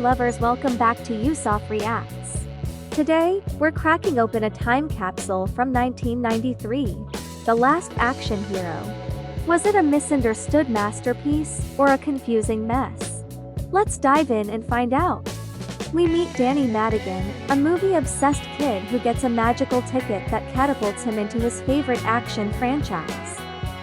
lovers, welcome back to Yusuf Reacts. Today, we're cracking open a time capsule from 1993, The Last Action Hero. Was it a misunderstood masterpiece, or a confusing mess? Let's dive in and find out. We meet Danny Madigan, a movie-obsessed kid who gets a magical ticket that catapults him into his favorite action franchise.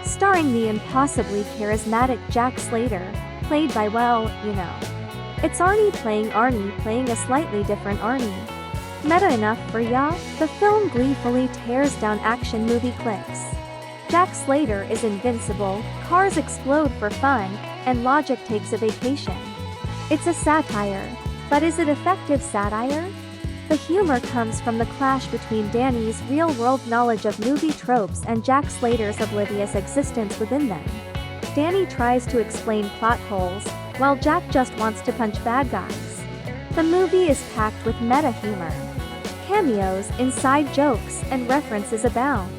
Starring the impossibly charismatic Jack Slater, played by, it's Arnie playing a slightly different Arnie. Meta enough for ya? The film gleefully tears down action movie cliques. Jack Slater is invincible, cars explode for fun, and logic takes a vacation. It's a satire. But is it effective satire? The humor comes from the clash between Danny's real-world knowledge of movie tropes and Jack Slater's oblivious existence within them. Danny tries to explain plot holes, while Jack just wants to punch bad guys. The movie is packed with meta-humor. Cameos, inside jokes, and references abound.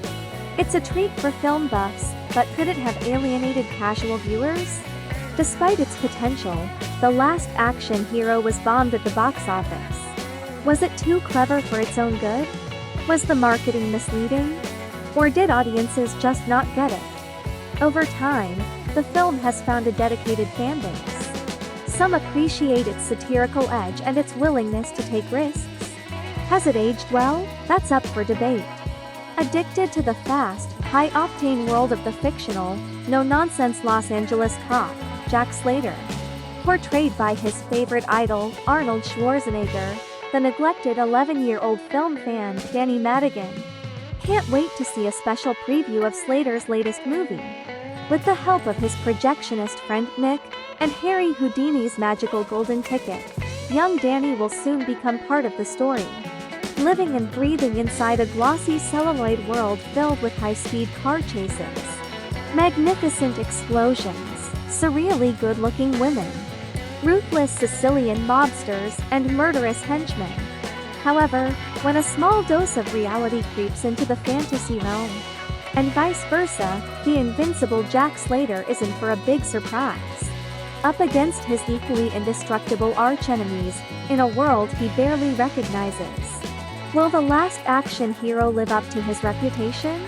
It's a treat for film buffs, but could it have alienated casual viewers? Despite its potential, The Last Action Hero was bombed at the box office. Was it too clever for its own good? Was the marketing misleading? Or did audiences just not get it? Over time, the film has found a dedicated fanbase. Some appreciate its satirical edge and its willingness to take risks. Has it aged well? That's up for debate. Addicted to the fast, high-octane world of the fictional, no-nonsense Los Angeles cop, Jack Slater. Portrayed by his favorite idol, Arnold Schwarzenegger, the neglected 11-year-old film fan, Danny Madigan. Can't wait to see a special preview of Slater's latest movie. With the help of his projectionist friend Nick, and Harry Houdini's magical golden ticket, young Danny will soon become part of the story. Living and breathing inside a glossy celluloid world filled with high-speed car chases, magnificent explosions, surreally good-looking women, ruthless Sicilian mobsters, and murderous henchmen. However, when a small dose of reality creeps into the fantasy realm, and vice versa, the invincible Jack Slater is in for a big surprise. Up against his equally indestructible archenemies, in a world he barely recognizes. Will The Last Action Hero live up to his reputation?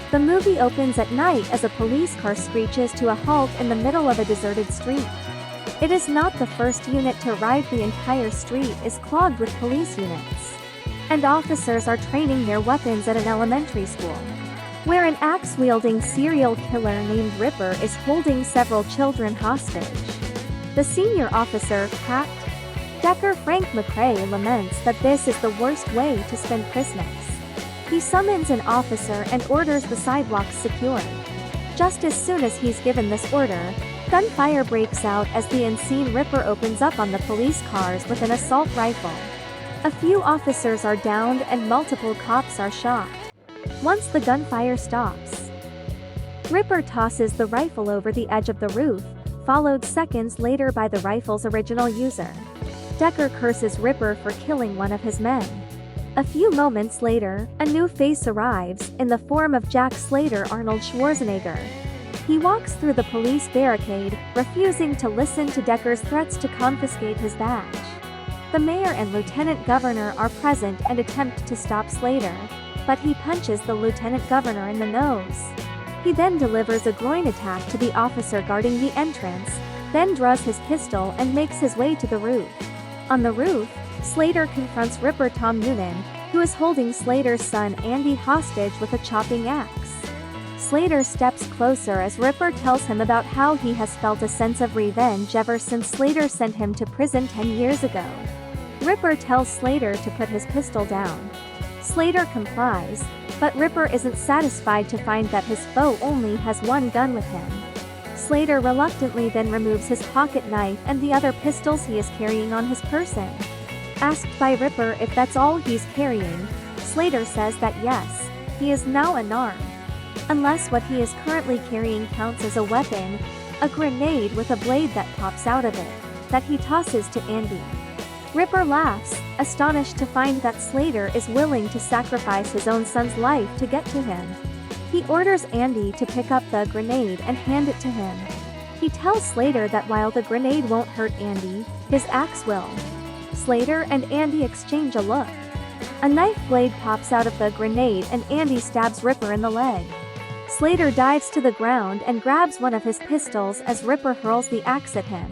The movie opens at night as a police car screeches to a halt in the middle of a deserted street. It is not the first unit to arrive. The entire street is clogged with police units. And officers are training their weapons at an elementary school, where an axe-wielding serial killer named Ripper is holding several children hostage. The senior officer, Cat Decker Frank McRae, laments that this is the worst way to spend Christmas. He summons an officer and orders the sidewalks secured. Just as soon as he's given this order, gunfire breaks out as the insane Ripper opens up on the police cars with an assault rifle. A few officers are downed and multiple cops are shot. Once the gunfire stops, Ripper tosses the rifle over the edge of the roof, followed seconds later by the rifle's original user. Decker curses Ripper for killing one of his men. A few moments later, a new face arrives, in the form of Jack Slater, Arnold Schwarzenegger. He walks through the police barricade, refusing to listen to Decker's threats to confiscate his badge. The mayor and lieutenant governor are present and attempt to stop Slater, but he punches the lieutenant governor in the nose. He then delivers a groin attack to the officer guarding the entrance, then draws his pistol and makes his way to the roof. On the roof, Slater confronts Ripper Tom Noonan, who is holding Slater's son Andy hostage with a chopping axe. Slater steps closer as Ripper tells him about how he has felt a sense of revenge ever since Slater sent him to prison 10 years ago. Ripper tells Slater to put his pistol down. Slater complies, but Ripper isn't satisfied to find that his foe only has one gun with him. Slater reluctantly then removes his pocket knife and the other pistols he is carrying on his person. Asked by Ripper if that's all he's carrying, Slater says that yes, he is now unarmed. Unless what he is currently carrying counts as a weapon, a grenade with a blade that pops out of it, that he tosses to Andy. Ripper laughs, astonished to find that Slater is willing to sacrifice his own son's life to get to him. He orders Andy to pick up the grenade and hand it to him. He tells Slater that while the grenade won't hurt Andy, his axe will. Slater and Andy exchange a look. A knife blade pops out of the grenade and Andy stabs Ripper in the leg. Slater dives to the ground and grabs one of his pistols as Ripper hurls the axe at him.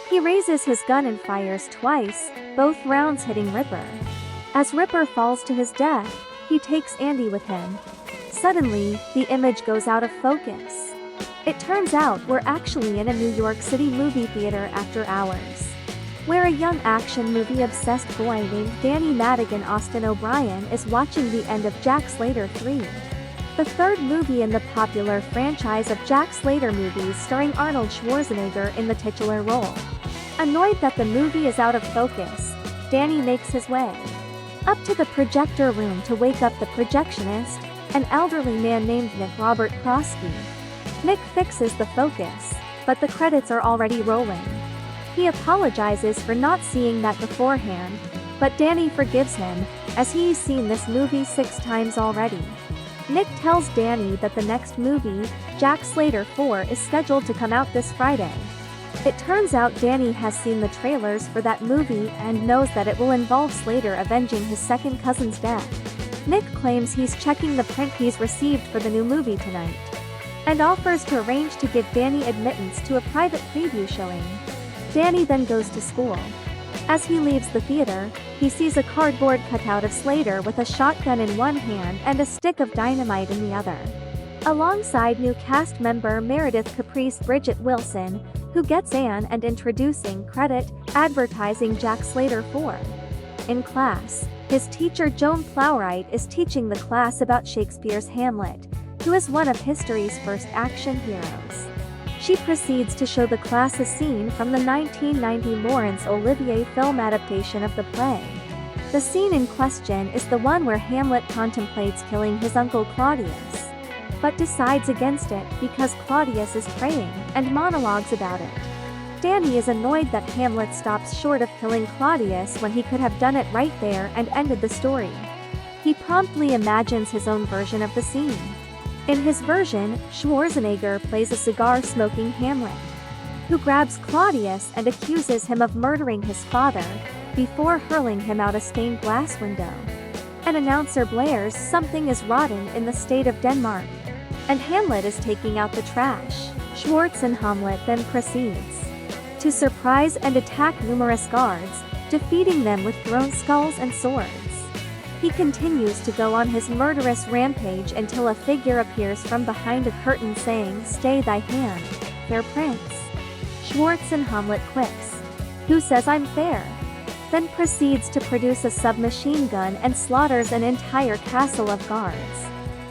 He raises his gun and fires twice, both rounds hitting Ripper. As Ripper falls to his death, he takes Andy with him. Suddenly, the image goes out of focus. It turns out we're actually in a New York City movie theater after hours, where a young action movie-obsessed boy named Danny Madigan Austin O'Brien is watching the end of Jack Slater 3. The third movie in the popular franchise of Jack Slater movies starring Arnold Schwarzenegger in the titular role. Annoyed that the movie is out of focus, Danny makes his way up to the projector room to wake up the projectionist, an elderly man named Nick Robert Krosky. Nick fixes the focus, but the credits are already rolling. He apologizes for not seeing that beforehand, but Danny forgives him, as he's seen this movie 6 times already. Nick tells Danny that the next movie, Jack Slater 4, is scheduled to come out this Friday. It turns out Danny has seen the trailers for that movie and knows that it will involve Slater avenging his second cousin's death. Nick claims he's checking the print he's received for the new movie tonight, and offers to arrange to give Danny admittance to a private preview showing. Danny then goes to school. As he leaves the theater, he sees a cardboard cutout of Slater with a shotgun in one hand and a stick of dynamite in the other, alongside new cast member Meredith Caprice Bridget Wilson, who gets an and introducing credit, advertising Jack Slater 4. In class, his teacher Joan Plowright is teaching the class about Shakespeare's Hamlet, who is one of history's first action heroes. She proceeds to show the class a scene from the 1990 Laurence Olivier film adaptation of the play. The scene in question is the one where Hamlet contemplates killing his uncle Claudius, but decides against it because Claudius is praying, and monologues about it. Danny is annoyed that Hamlet stops short of killing Claudius when he could have done it right there and ended the story. He promptly imagines his own version of the scene. In his version, Schwarzenegger plays a cigar-smoking Hamlet, who grabs Claudius and accuses him of murdering his father, before hurling him out a stained glass window. An announcer blares something is rotten in the state of Denmark, and Hamlet is taking out the trash. Schwarzenhamlet then proceeds to surprise and attack numerous guards, defeating them with thrown skulls and swords. He continues to go on his murderous rampage until a figure appears from behind a curtain saying, "Stay thy hand, fair prince." Schwarzenhamlet quips, "Who says I'm fair?" Then proceeds to produce a submachine gun and slaughters an entire castle of guards,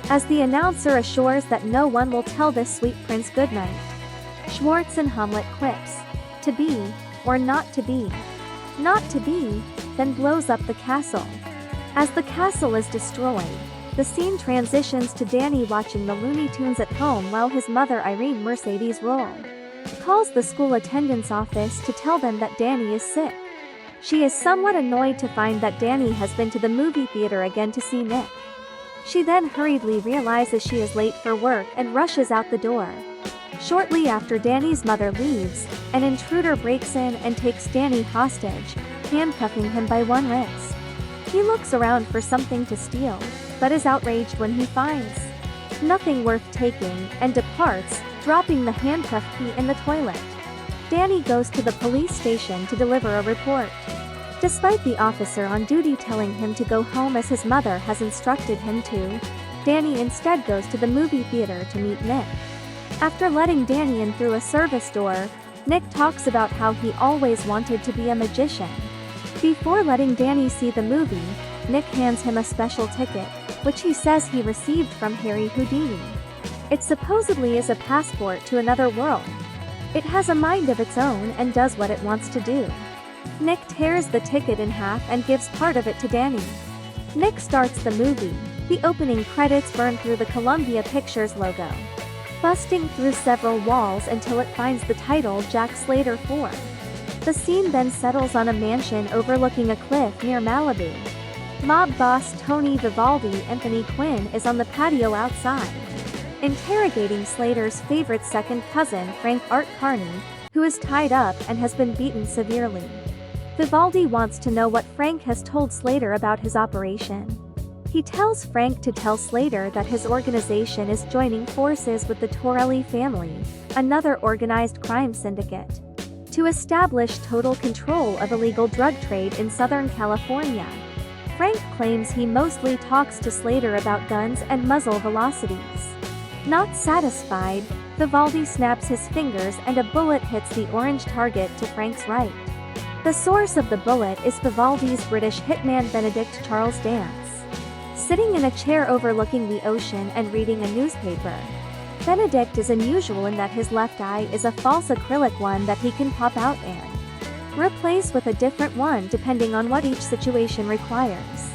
as the announcer assures that no one will tell this sweet prince goodnight. Schwarzenhamlet quips, "To be, or not to be?" "Not to be," then blows up the castle. As the castle is destroyed, the scene transitions to Danny watching the Looney Tunes at home while his mother Irene Mercedes Roll calls the school attendance office to tell them that Danny is sick. She is somewhat annoyed to find that Danny has been to the movie theater again to see Nick. She then hurriedly realizes she is late for work and rushes out the door. Shortly after Danny's mother leaves, an intruder breaks in and takes Danny hostage, handcuffing him by one wrist. He looks around for something to steal, but is outraged when he finds nothing worth taking, and departs, dropping the handcuff key in the toilet. Danny goes to the police station to deliver a report, despite the officer on duty telling him to go home as his mother has instructed him to. Danny instead goes to the movie theater to meet Nick. After letting Danny in through a service door, Nick talks about how he always wanted to be a magician. Before letting Danny see the movie, Nick hands him a special ticket, which he says he received from Harry Houdini. It supposedly is a passport to another world. It has a mind of its own and does what it wants to do. Nick tears the ticket in half and gives part of it to Danny. Nick starts the movie. The opening credits burn through the Columbia Pictures logo, busting through several walls until it finds the title Jack Slater 4. The scene then settles on a mansion overlooking a cliff near Malibu. Mob boss Tony Vivaldi Anthony Quinn is on the patio outside, interrogating Slater's favorite second cousin Frank Art Carney, who is tied up and has been beaten severely. Vivaldi wants to know what Frank has told Slater about his operation. He tells Frank to tell Slater that his organization is joining forces with the Torelli family, another organized crime syndicate, to establish total control of illegal drug trade in Southern California. Frank claims he mostly talks to Slater about guns and muzzle velocities. Not satisfied, Vivaldi snaps his fingers and a bullet hits the orange target to Frank's right. The source of the bullet is Vivaldi's British hitman Benedict Charles Dance, sitting in a chair overlooking the ocean and reading a newspaper. Benedict is unusual in that his left eye is a false acrylic one that he can pop out and replace with a different one depending on what each situation requires.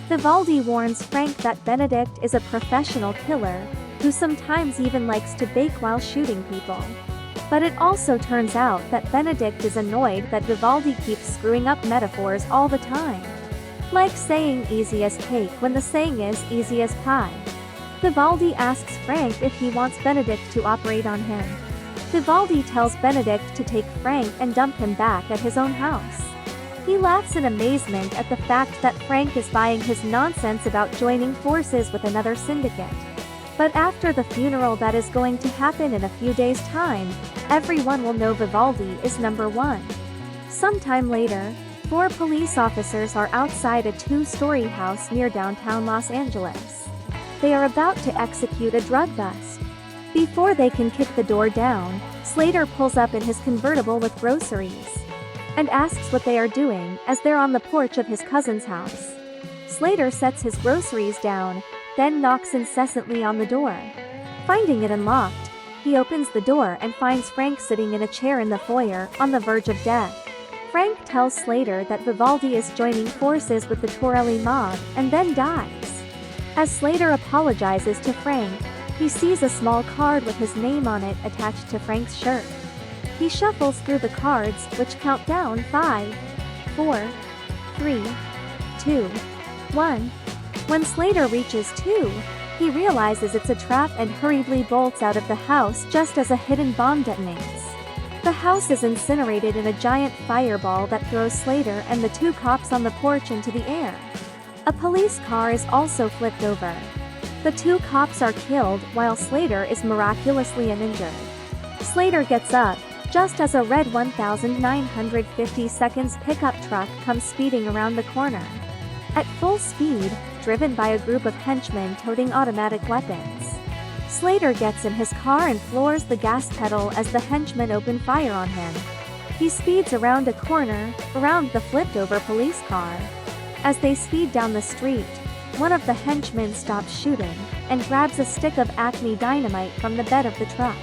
Vivaldi warns Frank that Benedict is a professional killer, who sometimes even likes to bake while shooting people. But it also turns out that Benedict is annoyed that Vivaldi keeps screwing up metaphors all the time. Like saying easy as cake when the saying is easy as pie. Vivaldi asks Frank if he wants Benedict to operate on him. Vivaldi tells Benedict to take Frank and dump him back at his own house. He laughs in amazement at the fact that Frank is buying his nonsense about joining forces with another syndicate. But after the funeral that is going to happen in a few days' time, everyone will know Vivaldi is number one. Sometime later, 4 police officers are outside a 2-story house near downtown Los Angeles. They are about to execute a drug bust. Before they can kick the door down, Slater pulls up in his convertible with groceries and asks what they are doing as they're on the porch of his cousin's house. Slater sets his groceries down, then knocks incessantly on the door. Finding it unlocked, he opens the door and finds Frank sitting in a chair in the foyer, on the verge of death. Frank tells Slater that Vivaldi is joining forces with the Torelli mob, and then dies. As Slater apologizes to Frank, he sees a small card with his name on it attached to Frank's shirt. He shuffles through the cards, which count down 5, 4, 3, 2, 1. When Slater reaches 2, he realizes it's a trap and hurriedly bolts out of the house just as a hidden bomb detonates. The house is incinerated in a giant fireball that throws Slater and the 2 cops on the porch into the air. A police car is also flipped over. The 2 cops are killed while Slater is miraculously uninjured. Slater gets up, just as a red 1950 seconds pickup truck comes speeding around the corner. At full speed, driven by a group of henchmen toting automatic weapons. Slater gets in his car and floors the gas pedal as the henchmen open fire on him. He speeds around a corner, around the flipped-over police car. As they speed down the street, one of the henchmen stops shooting, and grabs a stick of Acme dynamite from the bed of the truck.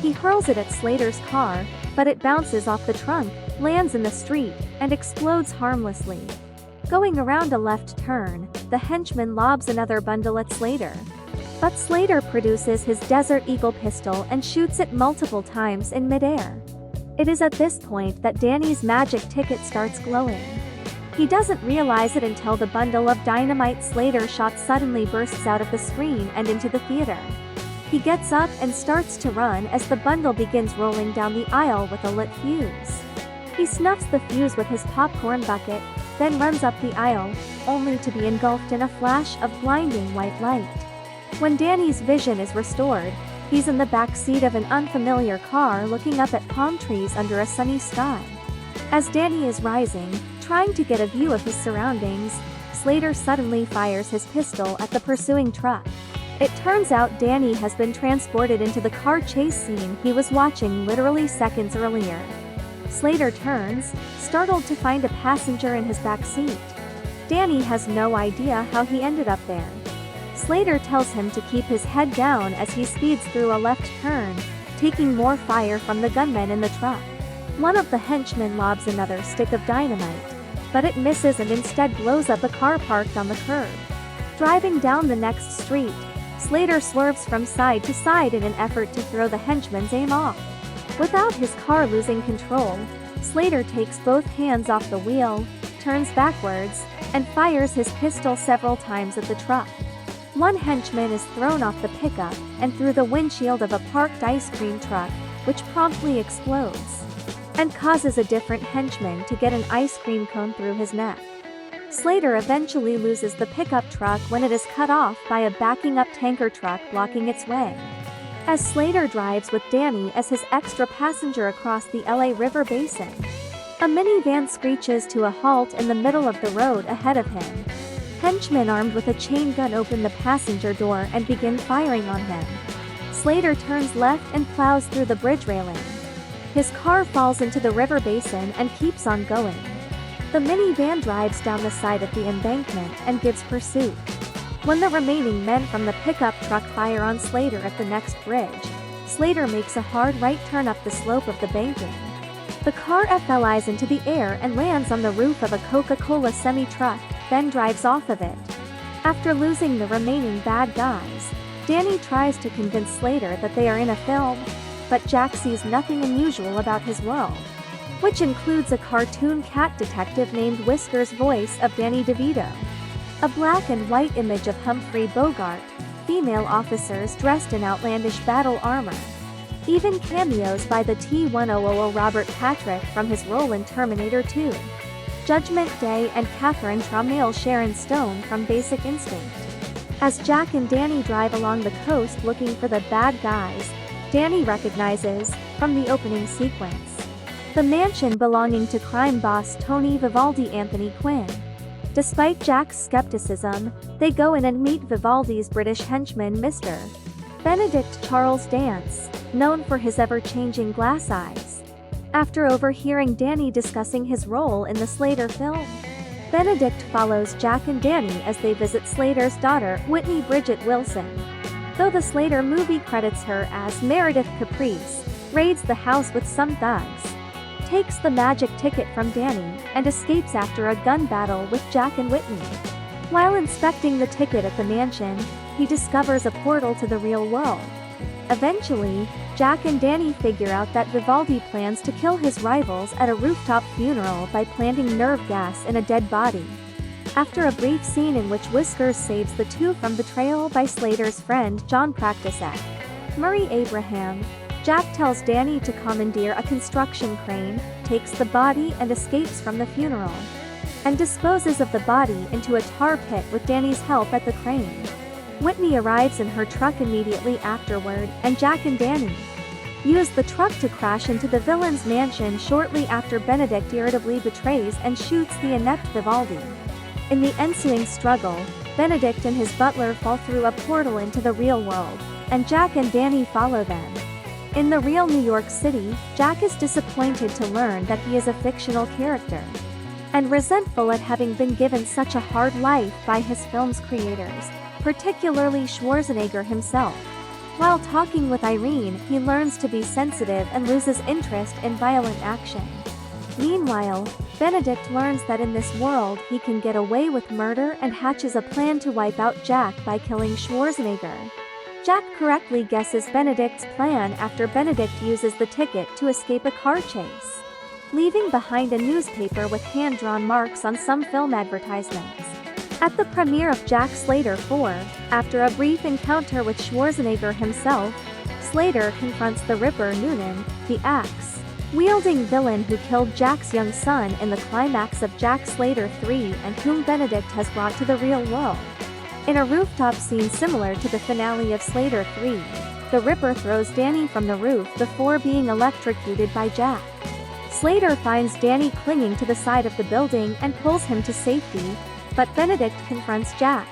He hurls it at Slater's car, but it bounces off the trunk, lands in the street, and explodes harmlessly. Going around a left turn, the henchman lobs another bundle at Slater. But Slater produces his Desert Eagle pistol and shoots it multiple times in midair. It is at this point that Danny's magic ticket starts glowing. He doesn't realize it until the bundle of dynamite Slater shot suddenly bursts out of the screen and into the theater. He gets up and starts to run as the bundle begins rolling down the aisle with a lit fuse. He snuffs the fuse with his popcorn bucket, then runs up the aisle, only to be engulfed in a flash of blinding white light. When Danny's vision is restored, he's in the back seat of an unfamiliar car looking up at palm trees under a sunny sky. As Danny is rising, trying to get a view of his surroundings, Slater suddenly fires his pistol at the pursuing truck. It turns out Danny has been transported into the car chase scene he was watching literally seconds earlier. Slater turns, startled to find a passenger in his back seat. Danny has no idea how he ended up there. Slater tells him to keep his head down as he speeds through a left turn, taking more fire from the gunmen in the truck. One of the henchmen lobs another stick of dynamite, but it misses and instead blows up a car parked on the curb. Driving down the next street, Slater swerves from side to side in an effort to throw the henchman's aim off. Without his car losing control, Slater takes both hands off the wheel, turns backwards, and fires his pistol several times at the truck. One henchman is thrown off the pickup and through the windshield of a parked ice cream truck, which promptly explodes. and causes a different henchman to get an ice cream cone through his neck. Slater eventually loses the pickup truck when it is cut off by a backing up tanker truck blocking its way. As Slater drives with Danny as his extra passenger across the LA River Basin, a minivan screeches to a halt in the middle of the road ahead of him. Henchmen armed with a chain gun open the passenger door and begin firing on him. Slater turns left and plows through the bridge railing. His car falls into the river basin and keeps on going. The minivan drives down the side of the embankment and gives pursuit. When the remaining men from the pickup truck fire on Slater at the next bridge, Slater makes a hard right turn up the slope of the banking. The car flies into the air and lands on the roof of a Coca-Cola semi-truck, then drives off of it. After losing the remaining bad guys, Danny tries to convince Slater that they are in a film, but Jack sees nothing unusual about his world, which includes a cartoon cat detective named Whiskers, voice of Danny DeVito. A black and white image of Humphrey Bogart, female officers dressed in outlandish battle armor. Even cameos by the T-1000 Robert Patrick from his role in Terminator 2. Judgment Day and Catherine Tramiel Sharon Stone from Basic Instinct. As Jack and Danny drive along the coast looking for the bad guys, Danny recognizes, from the opening sequence, the mansion belonging to crime boss Tony Vivaldi Anthony Quinn. Despite Jack's skepticism, they go in and meet Vivaldi's British henchman Mr. Benedict Charles Dance, known for his ever-changing glass eyes. After overhearing Danny discussing his role in the Slater film, Benedict follows Jack and Danny as they visit Slater's daughter, Whitney Bridget Wilson. Though the Slater movie credits her as Meredith Caprice, raids the house with some thugs, takes the magic ticket from Danny, and escapes after a gun battle with Jack and Whitney. While inspecting the ticket at the mansion, he discovers a portal to the real world. Eventually, Jack and Danny figure out that Vivaldi plans to kill his rivals at a rooftop funeral by planting nerve gas in a dead body. After a brief scene in which Whiskers saves the two from betrayal by Slater's friend John Practice-Act, Murray Abraham, Jack tells Danny to commandeer a construction crane, takes the body and escapes from the funeral, and disposes of the body into a tar pit with Danny's help at the crane. Whitney arrives in her truck immediately afterward, and Jack and Danny use the truck to crash into the villain's mansion shortly after Benedict irritably betrays and shoots the inept Vivaldi. In the ensuing struggle, Benedict and his butler fall through a portal into the real world, and Jack and Danny follow them. In the real New York City, Jack is disappointed to learn that he is a fictional character, and resentful at having been given such a hard life by his film's creators, particularly Schwarzenegger himself. While talking with Irene, he learns to be sensitive and loses interest in violent action. Meanwhile, Benedict learns that in this world he can get away with murder and hatches a plan to wipe out Jack by killing Schwarzenegger. Jack correctly guesses Benedict's plan after Benedict uses the ticket to escape a car chase, leaving behind a newspaper with hand-drawn marks on some film advertisements. At the premiere of Jack Slater 4, after a brief encounter with Schwarzenegger himself, Slater confronts the Ripper Noonan, the axe-wielding villain who killed Jack's young son in the climax of Jack Slater 3 and whom Benedict has brought to the real world. In a rooftop scene similar to the finale of Slater 3, the Ripper throws Danny from the roof before being electrocuted by Jack. Slater finds Danny clinging to the side of the building and pulls him to safety, but Benedict confronts Jack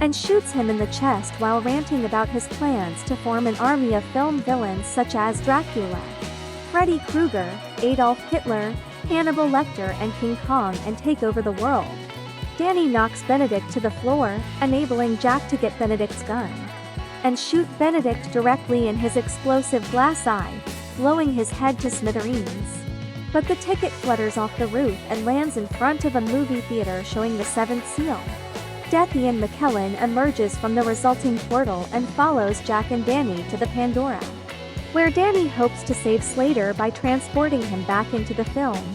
and shoots him in the chest while ranting about his plans to form an army of film villains such as Dracula, Freddy Krueger, Adolf Hitler, Hannibal Lecter and King Kong and take over the world. Danny knocks Benedict to the floor, enabling Jack to get Benedict's gun and shoot Benedict directly in his explosive glass eye, blowing his head to smithereens. But the ticket flutters off the roof and lands in front of a movie theater showing the Seventh Seal. Death Ian McKellen emerges from the resulting portal and follows Jack and Danny to the Pandora, where Danny hopes to save Slater by transporting him back into the film.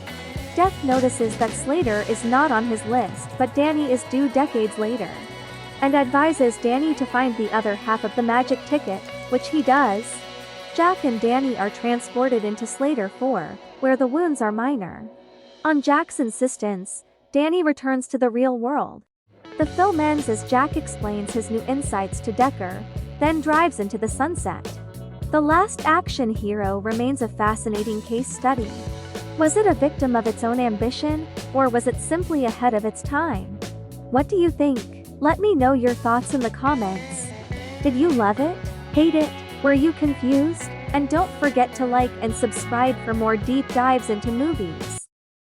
Death notices that Slater is not on his list, but Danny is due decades later, and advises Danny to find the other half of the magic ticket, which he does. Jack and Danny are transported into Slater 4, where the wounds are minor. On Jack's insistence, Danny returns to the real world. The film ends as Jack explains his new insights to Decker, then drives into the sunset. The Last Action Hero remains a fascinating case study. Was it a victim of its own ambition, or was it simply ahead of its time? What do you think? Let me know your thoughts in the comments. Did you love it? Hate it? Were you confused? And don't forget to like and subscribe for more deep dives into movies.